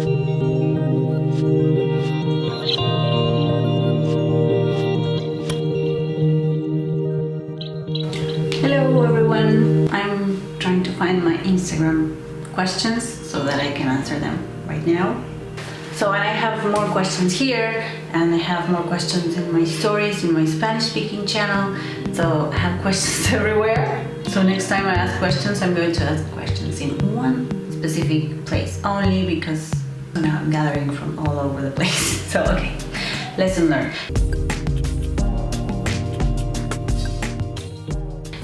Hello everyone, I'm trying to find my Instagram questions so that I can answer them right now. So I have more questions here, and I have more questions in my stories, in my Spanish-speaking channel. So I have questions everywhere. So next time I ask questions, I'm going to ask questions in one specific place, only because now I'm gathering from all over the place. So okay, lesson learned.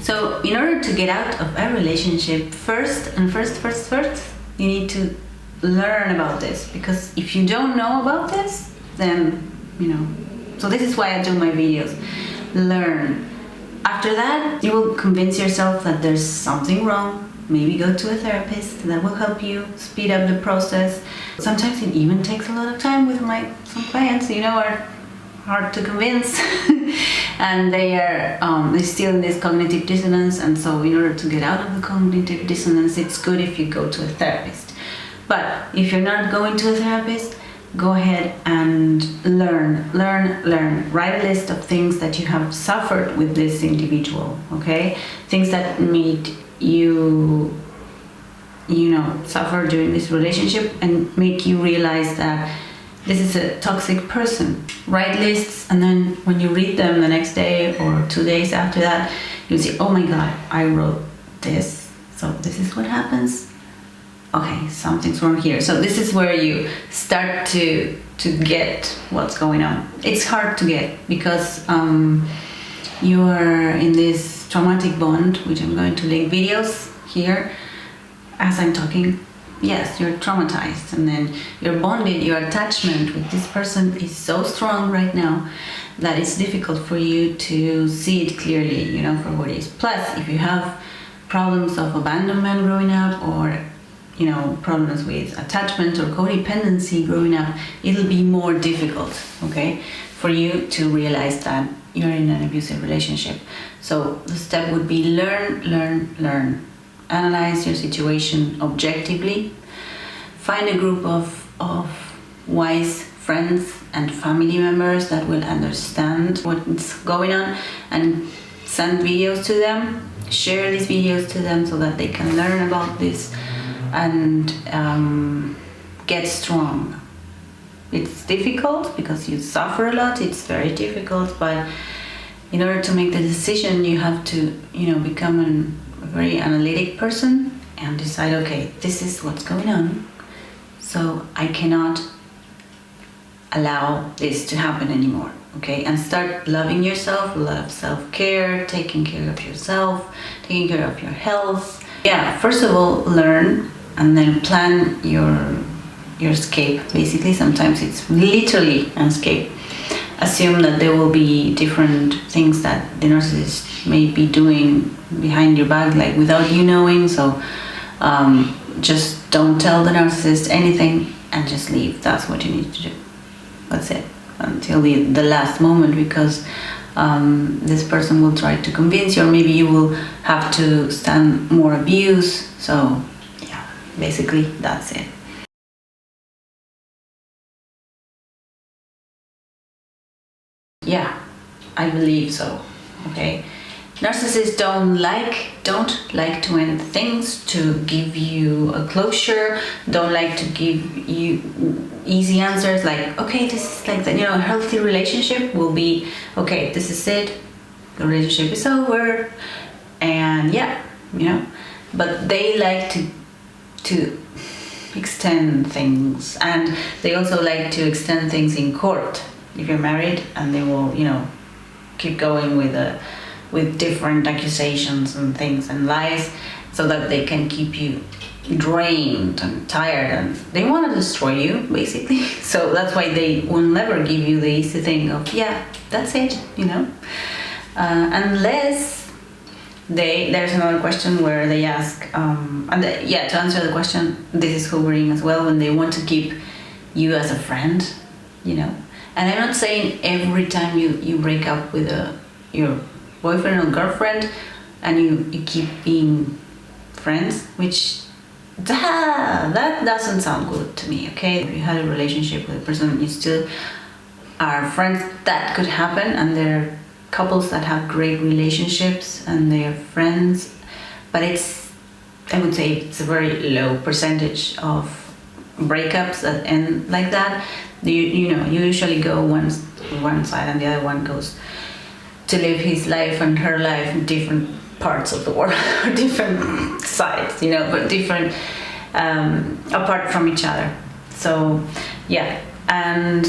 So in order to get out of a relationship, first, you need to learn about this, because if you don't know about this, then, so this is why I do my videos. Learn. After that, you will convince yourself that there's something wrong. Maybe go to a therapist that will help you speed up the process. Sometimes it even takes a lot of time with some clients, are hard to convince. And they're still in this cognitive dissonance, and so in order to get out of the cognitive dissonance, it's good if you go to a therapist. But if you're not going to a therapist, go ahead and learn. Write a list of things that you have suffered with this individual, okay? Things that made you suffer during this relationship and make you realize that this is a toxic person. Write lists, and then when you read them the next day or 2 days after that, you'll see, oh my God, I wrote this. So this is what happens. Okay, something's wrong here. So this is where you start to get what's going on. It's hard to get because you are in this traumatic bond, which I'm going to link videos here as I'm talking. Yes, you're traumatized, and then you're bonded. Your attachment with this person is so strong right now that it's difficult for you to see it clearly, for what it is. Plus, if you have problems of abandonment growing up, or problems with attachment or codependency growing up, it'll be more difficult, okay, for you to realize that you're in an abusive relationship. So the step would be learn. Analyze your situation objectively. Find a group of wise friends and family members that will understand what's going on, and send videos to them. Share these videos to them so that they can learn about this and get strong. It's difficult because you suffer a lot. It's very difficult, but in order to make the decision, you have to, become a very analytic person and decide, okay, this is what's going on, so I cannot allow this to happen anymore, okay? And start loving yourself, a lot of self-care, taking care of yourself, taking care of your health. Yeah, first of all, learn, and then plan your escape. Basically, sometimes it's literally an escape. Assume that there will be different things that the narcissist may be doing behind your back, like without you knowing. So just don't tell the narcissist anything and just leave. That's what you need to do. That's it, until the last moment, because this person will try to convince you, or maybe you will have to stand more abuse. So yeah, basically that's it. Yeah, I believe so, okay? Narcissists don't like to end things, to give you a closure, don't like to give you easy answers like, okay, this is like that. A healthy relationship will be, okay, this is it, the relationship is over, and yeah, but they like to extend things, and they also like to extend things in court. If you're married, and they will, keep going with different accusations and things and lies, so that they can keep you drained and tired, and they want to destroy you, basically. So that's why they will never give you the easy thing of, yeah, that's it, unless there's another question where they ask, to answer the question, this is hovering as well, when they want to keep you as a friend, And I'm not saying every time you break up with your boyfriend or girlfriend and you keep being friends, which that doesn't sound good to me, okay? If you had a relationship with a person, you still are friends, that could happen, and there are couples that have great relationships and they are friends, but I would say it's a very low percentage of breakups that end like that. You usually go one side and the other one goes to live his life and her life in different parts of the world, or different sides, but different, apart from each other. So yeah, I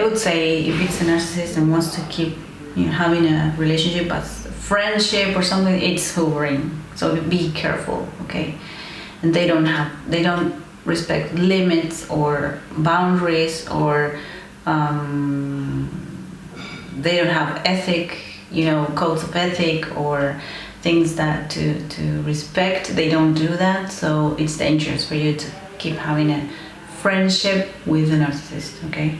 would say if it's a narcissist and wants to keep having a relationship as a friendship or something, it's hovering. So be careful, okay? And they don't respect limits or boundaries, or they don't have codes of ethic or things that to respect. They don't do that, so it's dangerous for you to keep having a friendship with a narcissist, okay?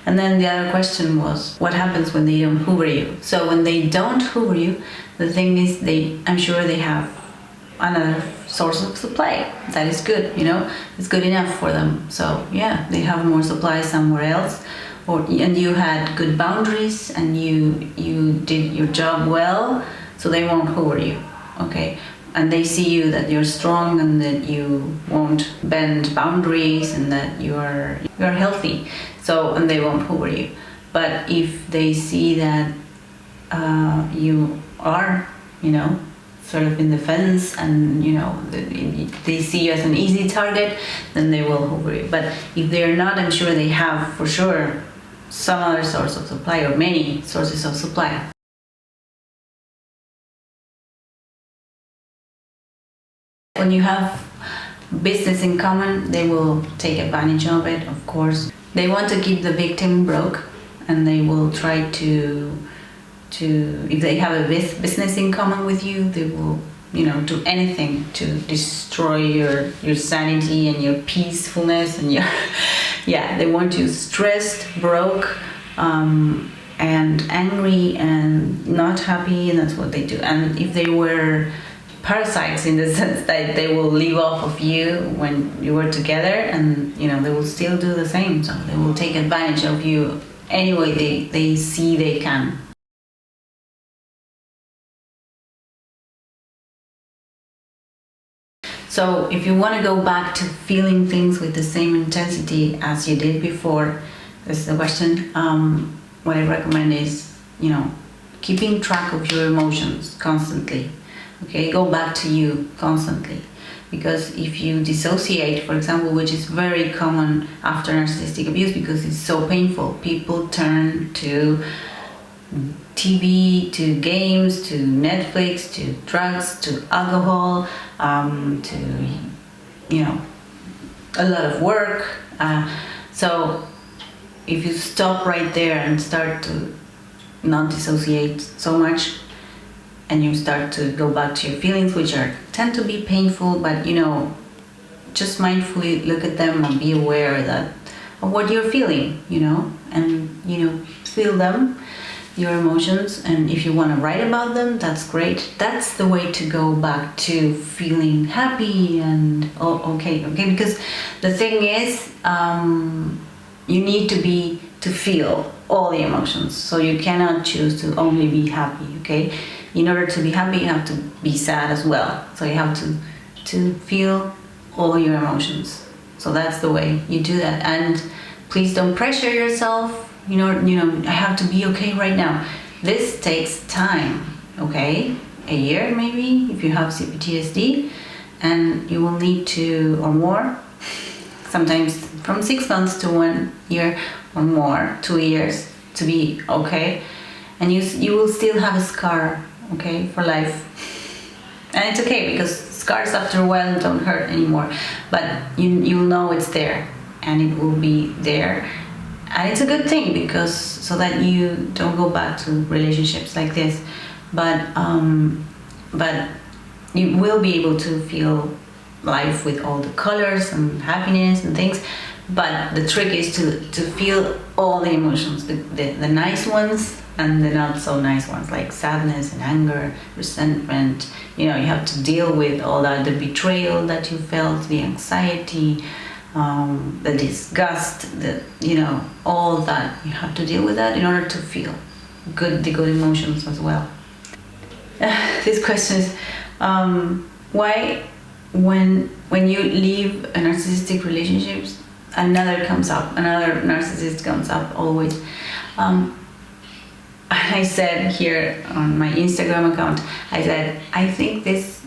And then the other question was, what happens when they don't hoover you? So when they don't hoover you, the thing is, I'm sure they have another source of supply that is good, it's good enough for them. So yeah, they have more supply somewhere else, and you had good boundaries and you did your job well, so they won't hoover you, okay? And they see you that you're strong and that you won't bend boundaries and that you're healthy, and they won't hoover you. But if they see that you are, sort of in the fence, and they see you as an easy target, then they will hoover you. But if they're not, I'm sure they have for sure some other source of supply, or many sources of supply. When you have business in common, they will take advantage of it, of course. They want to keep the victim broke, and they will try to if they have a business in common with you, they will do anything to destroy your sanity and your peacefulness and your they want you stressed, broke, and angry and not happy, and that's what they do. And if they were parasites, in the sense that they will live off of you when you were together, and they will still do the same. So they will take advantage of you any way they see they can. So if you want to go back to feeling things with the same intensity as you did before, this is the question, what I recommend is, keeping track of your emotions constantly. Okay, go back to you constantly. Because if you dissociate, for example, which is very common after narcissistic abuse because it's so painful, people turn to TV, to games, to Netflix, to drugs, to alcohol, to a lot of work. So if you stop right there and start to not dissociate so much, and you start to go back to your feelings, which tend to be painful, but just mindfully look at them and be aware of what you're feeling, and feel them, your emotions. And if you want to write about them, that's great. That's the way to go back to feeling happy and okay, because the thing is, you need to feel all the emotions, so you cannot choose to only be happy, okay? In order to be happy, you have to be sad as well. So you have to feel all your emotions. So that's the way you do that. And please don't pressure yourself. I have to be okay right now. This takes time, okay? A year maybe, if you have CPTSD, and you will need to, or more, sometimes from 6 months to 1 year or more, 2 years, to be okay. And you will still have a scar, okay, for life. And it's okay, because scars after a while don't hurt anymore, but you'll know it's there, and it will be there. And it's a good thing, because so that you don't go back to relationships like this, but you will be able to feel life with all the colors and happiness and things. But the trick is to feel all the emotions, the nice ones, and the not so nice ones like sadness and anger, resentment. You know, you have to deal with all that, the betrayal that you felt, the anxiety, the disgust, all that. You have to deal with that in order to feel the good emotions as well. This question is, why when you leave a narcissistic relationships, another narcissist comes up always. I said here on my Instagram account, I said, I think this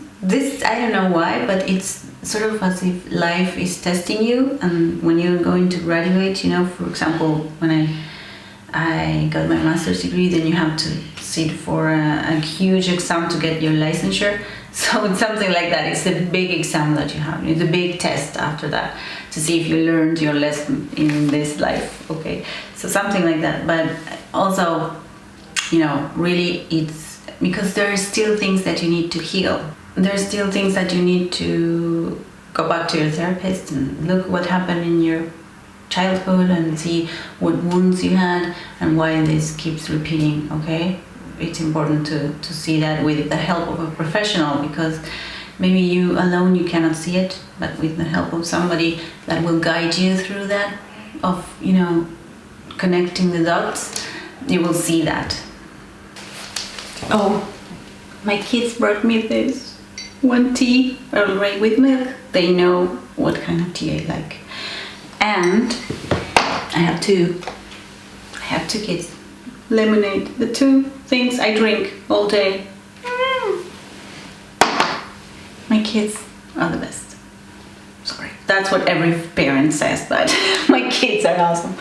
I don't know why, but it's sort of as if life is testing you. And when you're going to graduate, for example, when I got my master's degree, then you have to sit for a huge exam to get your licensure. So it's something like that. It's a big exam that you have. It's a big test after that to see if you learned your lesson in this life. Okay, so something like that. But also, really it's because there are still things that you need to heal. There are still things that you need to go back to your therapist and look what happened in your childhood and see what wounds you had and why this keeps repeating. Okay, it's important to see that with the help of a professional, because maybe you alone you cannot see it, but with the help of somebody that will guide you through that, of connecting the dots, you will see that. Oh, my kids brought me this one tea, Earl Grey with milk. They know what kind of tea I like. And I have two kids. Lemonade, the two things I drink all day. My kids are the best. Sorry, that's what every parent says, but my kids are awesome.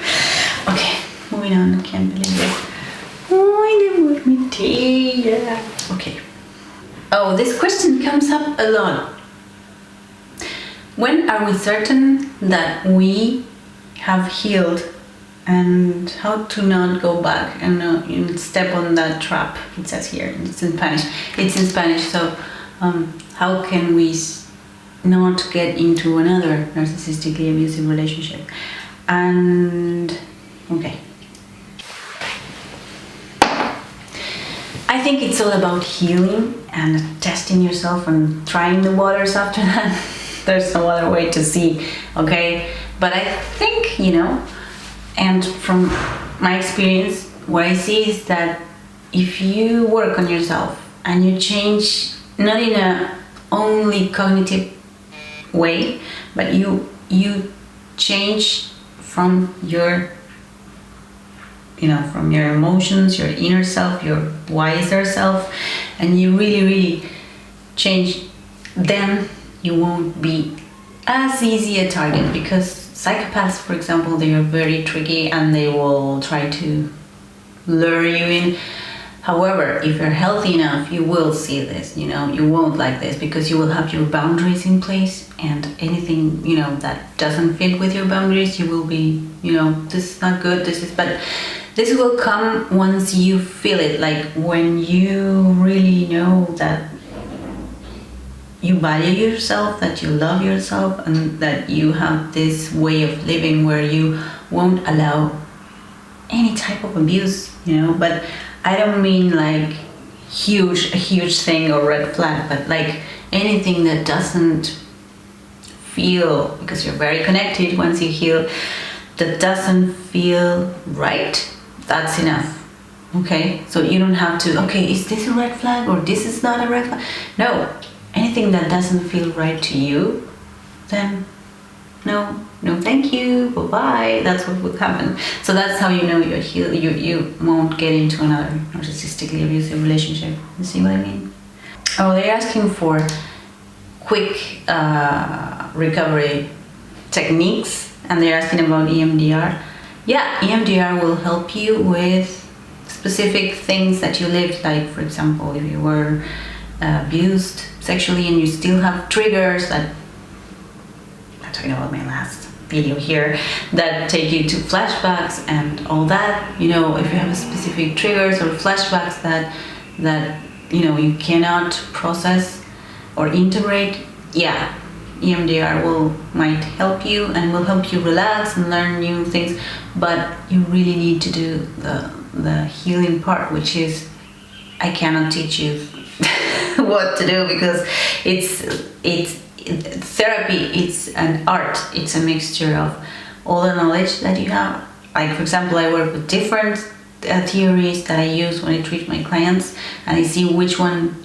Okay, moving on. I can't believe it. Why they brought me tea? Yeah. Okay. Oh, this question comes up a lot. When are we certain that we have healed, and how to not go back and step on that trap? It says here, it's in Spanish. So how can we not get into another narcissistically abusive relationship? And okay, I think it's all about healing and testing yourself and trying the waters after that. There's no other way to see, okay? But I think, and from my experience, what I see is that if you work on yourself and you change, not in a only cognitive way, but you change from your from your emotions, your inner self, your wiser self, and you really, really change, then you won't be as easy a target, because psychopaths, for example, they are very tricky and they will try to lure you in. However, if you're healthy enough, you will see this, you won't like this, because you will have your boundaries in place, and anything, that doesn't fit with your boundaries, you will be, this is not good, but this will come once you feel it, like when you really know that you value yourself, that you love yourself, and that you have this way of living where you won't allow any type of abuse, but I don't mean like a huge thing or red flag, but like anything that doesn't feel, because you're very connected once you heal, that doesn't feel right, that's enough. Okay, so you don't have to, okay, is this a red flag or this is not a red flag? No, anything that doesn't feel right to you, then no thank you, bye-bye. That's what will happen. So that's how you know you're healed. You won't get into another narcissistically abusive relationship. You see what I mean? Oh, they're asking for quick recovery techniques, and they're asking about EMDR. Yeah, EMDR will help you with specific things that you lived, like, for example, if you were abused sexually and you still have triggers that, I'm talking about my last video here, that take you to flashbacks and all that, if you have specific triggers or flashbacks that you cannot process or integrate, yeah, EMDR might help you and will help you relax and learn new things, but you really need to do the healing part, which is I cannot teach you what to do, because it's therapy. It's an art. It's a mixture of all the knowledge that you have. Like, for example, I work with different theories that I use when I treat my clients, and I see which one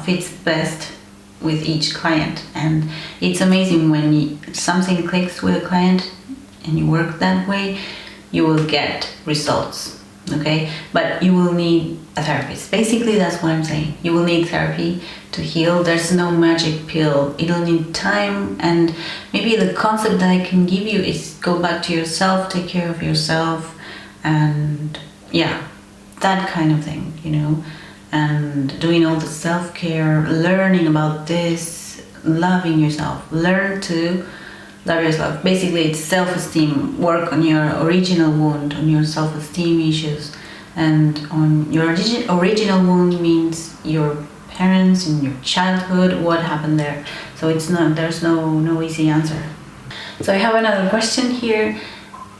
fits best with each client. And it's amazing when something clicks with a client and you work that way, you will get results. Okay, but you will need a therapist. Basically, that's what I'm saying. You will need therapy to heal. There's no magic pill. It'll need time, and maybe the concept that I can give you is go back to yourself, take care of yourself, and yeah, that kind of thing, you know, and doing all the self-care, learning about this, loving yourself, learn to love yourself. Basically, it's self-esteem, work on your original wound, on your self-esteem issues. And on your original wound means your parents in your childhood, what happened there. So it's not, there's no easy answer. So I have another question here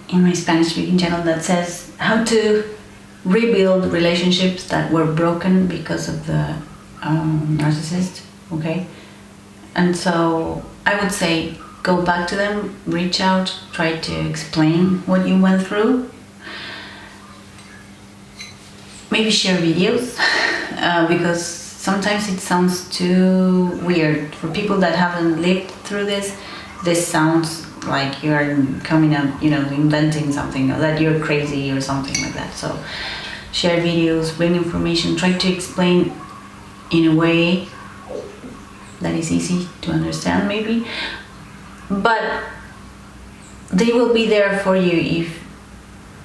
in my Spanish-speaking channel that says how to rebuild relationships that were broken because of the narcissist. Okay, and so I would say go back to them, reach out, try to explain what you went through. Maybe share videos because sometimes it sounds too weird for people that haven't lived through this. This sounds like you're coming up, you know, inventing something, or that you're crazy or something like that. So share videos, bring information, try to explain in a way that is easy to understand maybe, but they will be there for you. If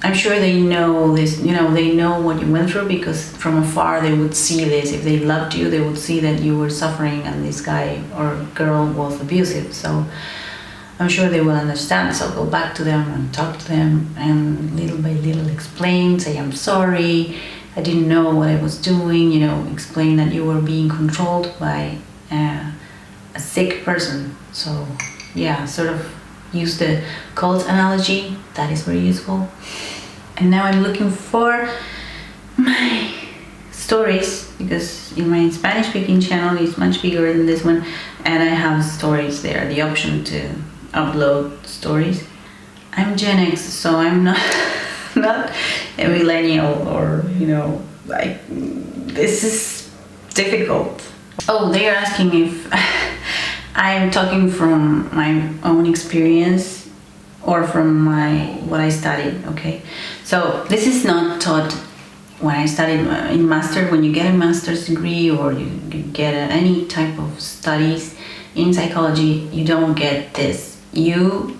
I'm sure they know this, you know, they know what you went through, because from afar they would see this. If they loved you, they would see that you were suffering and this guy or girl was abusive. So I'm sure they will understand. So go back to them and talk to them, and little by little explain, say I'm sorry, I didn't know what I was doing, you know, explain that you were being controlled by a sick person. So yeah, sort of use the cult analogy, that is very useful. And now I'm looking for my stories, because in my Spanish speaking channel is much bigger than this one, and I have stories there, the option to upload stories. I'm Gen X, so I'm not a millennial, or, you know, like, this is difficult. Oh, they are asking if I'm talking from my own experience or from what I studied. Okay, so this is not taught when I studied in master. When you get a master's degree or you get any type of studies in psychology, you don't get this. You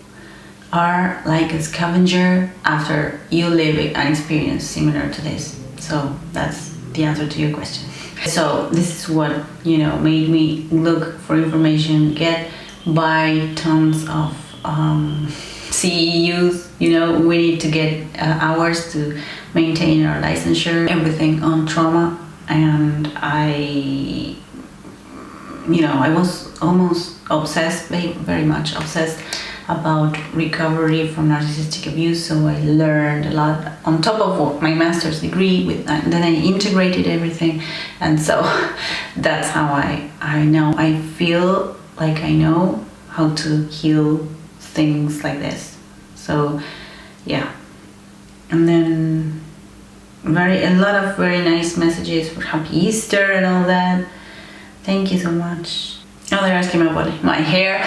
are like a scavenger after you live an experience similar to this. So that's the answer to your question. So this is what, you know, made me look for information, buy tons of CEUs. You know, we need to get hours to maintain our licensure, everything on trauma. And I was almost obsessed, very much obsessed about recovery from narcissistic abuse. So I learned a lot on top of my master's degree, and then I integrated everything. And so that's how I feel like I know how to heal things like this. So yeah, and then a lot of very nice messages for Happy Easter and all that. Thank you so much. Oh, they're asking about my hair.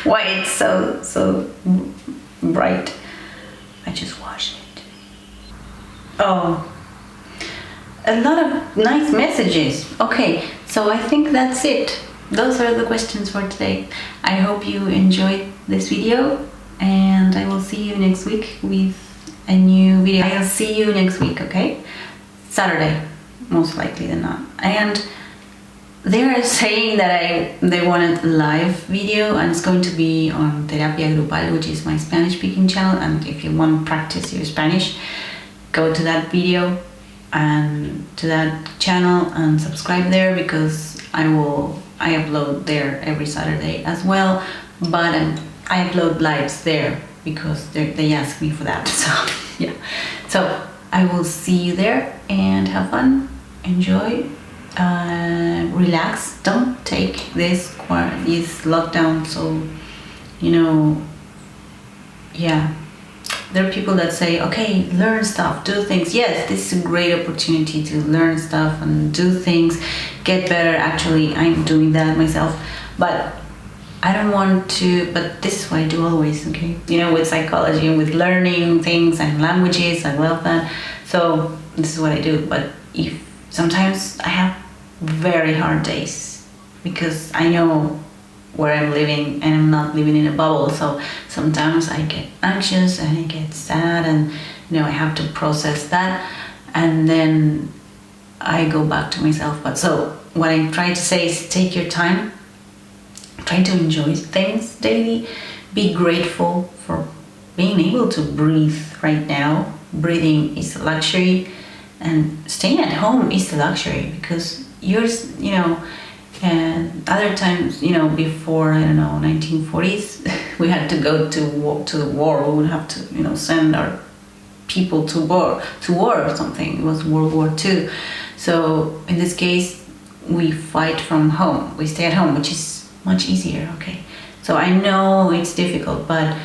Why it's so bright. I just washed it. Oh, a lot of nice messages. Okay, so I think that's it. Those are the questions for today. I hope you enjoyed this video, and I will see you next week with a new video. I'll see you next week, okay? Saturday, most likely than not. And they are saying that they wanted a live video, and it's going to be on Terapia Grupal, which is my Spanish speaking channel. And if you want to practice your Spanish, go to that video and to that channel and subscribe there, because I upload there every Saturday as well, but I upload lives there because they ask me for that. So yeah, so I will see you there, and have fun, enjoy, relax. Don't take this lockdown so, yeah. There are people that say, okay, learn stuff, do things. Yes, this is a great opportunity to learn stuff and do things, get better. Actually, I'm doing that myself, but I don't want to, but this is what I do always, okay? With psychology and with learning things and languages, I love that. So this is what I do. But if sometimes I have very hard days, because I know where I'm living and I'm not living in a bubble. So sometimes I get anxious and I get sad, and I have to process that, and then I go back to myself. But so what I try to say is, take your time, try to enjoy things daily, be grateful for being able to breathe right now. Breathing is a luxury, and staying at home is a luxury, because and other times, before, 1940s, we had to go to the war. We would have to, send our people to war or something. It was World War II. So in this case, we fight from home. We stay at home, which is much easier, okay? So I know it's difficult, but,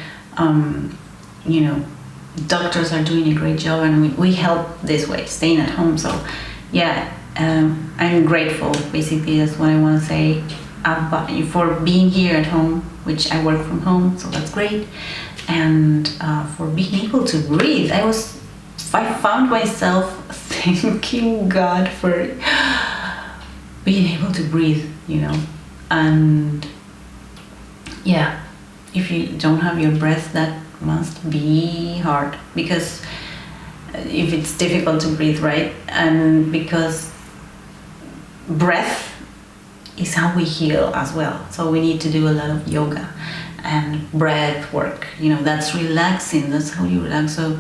doctors are doing a great job, and we help this way, staying at home. So, yeah. I'm grateful, basically. That's what I want to say, for being here at home, which I work from home, so that's great, and for being able to breathe. I found myself thanking God for being able to breathe, and yeah, if you don't have your breath, that must be hard, because if it's difficult to breathe, right? And because breath is how we heal as well. So we need to do a lot of yoga and breath work. That's relaxing. That's how you relax. So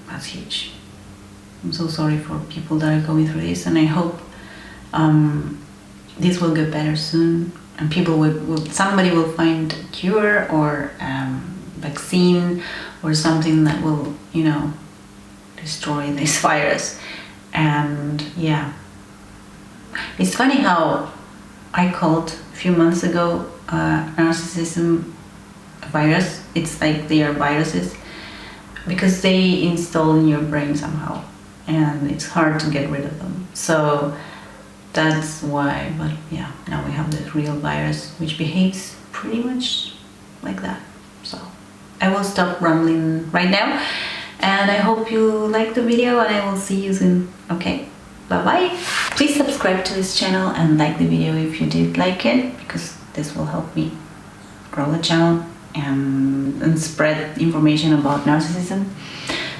that's huge. I'm so sorry for people that are going through this, and I hope this will get better soon, and people somebody will find a cure or vaccine or something that will, destroy this virus. And yeah, it's funny how I called a few months ago narcissism virus. It's like they are viruses, because they install in your brain somehow, and it's hard to get rid of them. So that's why. But yeah, now we have this real virus which behaves pretty much like that. So I will stop rambling right now, and I hope you liked the video, and I will see you soon. Okay, bye bye. Please subscribe to this channel and like the video if you did like it, because this will help me grow the channel and spread information about narcissism.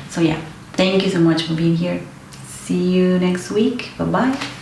So yeah, thank you so much for being here. See you next week. Bye bye.